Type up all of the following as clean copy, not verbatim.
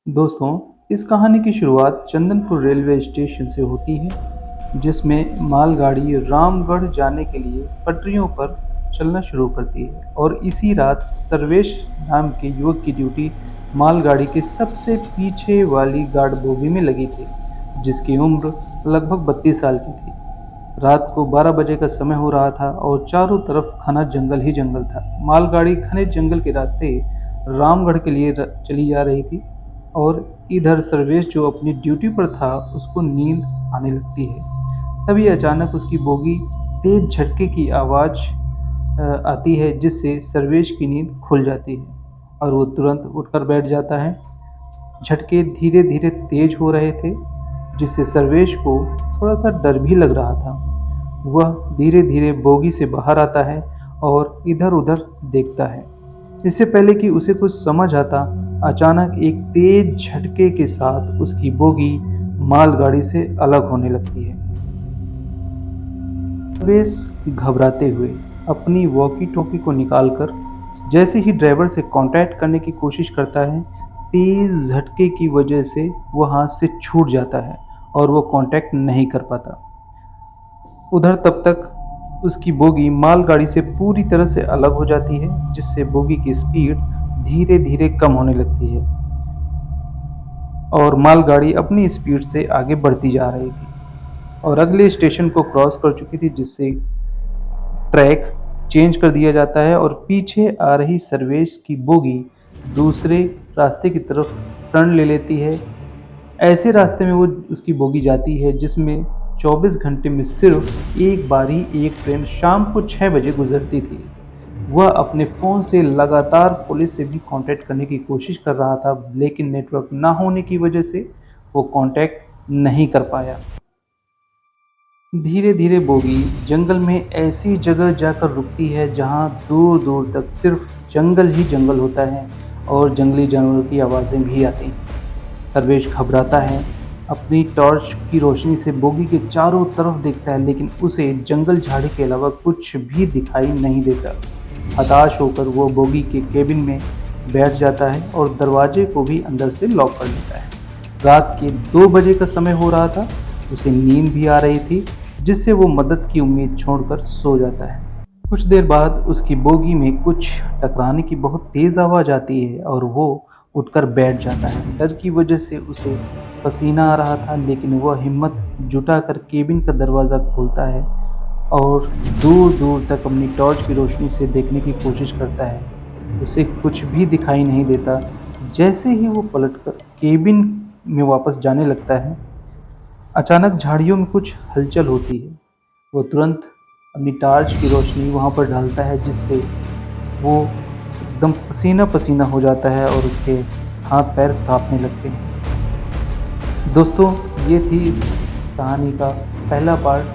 दोस्तों, इस कहानी की शुरुआत चंदनपुर रेलवे स्टेशन से होती है, जिसमें मालगाड़ी रामगढ़ जाने के लिए पटरियों पर चलना शुरू करती है और इसी रात सर्वेश नाम के युवक की ड्यूटी मालगाड़ी के सबसे पीछे वाली गार्ड बोगी में लगी थी, जिसकी उम्र लगभग 32 साल की थी। रात को 12 बजे का समय हो रहा था और चारों तरफ घना जंगल ही जंगल था। मालगाड़ी घने जंगल के रास्ते रामगढ़ के लिए चली जा रही थी और इधर सर्वेश जो अपनी ड्यूटी पर था उसको नींद आने लगती है। तभी अचानक उसकी बोगी तेज झटके की आवाज़ आती है, जिससे सर्वेश की नींद खुल जाती है और वो तुरंत उठकर बैठ जाता है। झटके धीरे धीरे तेज हो रहे थे, जिससे सर्वेश को थोड़ा सा डर भी लग रहा था। वह धीरे धीरे बोगी से बाहर आता है और इधर उधर देखता है। इससे पहले कि उसे कुछ समझ आता, अचानक एक तेज झटके के साथ उसकी बोगी मालगाड़ी से अलग होने लगती है। सर्वेश घबराते हुए अपनी वॉकी टॉकी को निकालकर जैसे ही ड्राइवर से कांटेक्ट करने की कोशिश करता है, तेज झटके की वजह से वो हाथ से छूट जाता है और वो कांटेक्ट नहीं कर पाता। उधर तब तक उसकी बोगी मालगाड़ी से पूरी तरह से अलग हो जाती है, जिससे बोगी की स्पीड धीरे धीरे कम होने लगती है और मालगाड़ी अपनी स्पीड से आगे बढ़ती जा रही थी और अगले स्टेशन को क्रॉस कर चुकी थी, जिससे ट्रैक चेंज कर दिया जाता है और पीछे आ रही सर्वेश की बोगी दूसरे रास्ते की तरफ टर्न ले लेती है। ऐसे रास्ते में वो उसकी बोगी जाती है जिसमें 24 घंटे में सिर्फ एक बार ही एक ट्रेन शाम को 6 बजे गुजरती थी। वह अपने फ़ोन से लगातार पुलिस से भी कांटेक्ट करने की कोशिश कर रहा था, लेकिन नेटवर्क ना होने की वजह से वो कांटेक्ट नहीं कर पाया। धीरे धीरे बोगी जंगल में ऐसी जगह जाकर रुकती है जहां दूर दूर तक सिर्फ जंगल ही जंगल होता है और जंगली जानवरों की आवाज़ें भी आती हैं। सर्वेश घबराता है, अपनी टॉर्च की रोशनी से बोगी के चारों तरफ देखता है, लेकिन उसे जंगल झाड़ी के अलावा कुछ भी दिखाई नहीं देता। हताश होकर वो बोगी के केबिन में बैठ जाता है और दरवाजे को भी अंदर से लॉक कर लेता है। रात के 2 बजे का समय हो रहा था, उसे नींद भी आ रही थी, जिससे वो मदद की उम्मीद छोड़कर सो जाता है। कुछ देर बाद उसकी बोगी में कुछ टकराने की बहुत तेज़ आवाज़ आती है और वो उठकर बैठ जाता है। डर की वजह से उसे पसीना आ रहा था, लेकिन वह हिम्मत जुटाकर केबिन का दरवाज़ा खोलता है और दूर दूर तक अपनी टॉर्च की रोशनी से देखने की कोशिश करता है। उसे कुछ भी दिखाई नहीं देता। जैसे ही वो पलटकर केबिन में वापस जाने लगता है, अचानक झाड़ियों में कुछ हलचल होती है। वो तुरंत अपनी टॉर्च की रोशनी वहाँ पर डालता है, जिससे वो एकदम पसीना पसीना हो जाता है और उसके हाथ पैर कांपने लगते हैं। दोस्तों, ये थी इस कहानी का पहला पार्ट।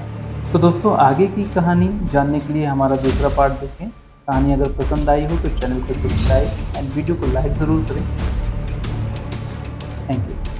तो दोस्तों, आगे की कहानी जानने के लिए हमारा दूसरा पार्ट देखें। कहानी अगर पसंद आई हो तो चैनल को सब्सक्राइब एंड वीडियो को लाइक ज़रूर करें। Thank you.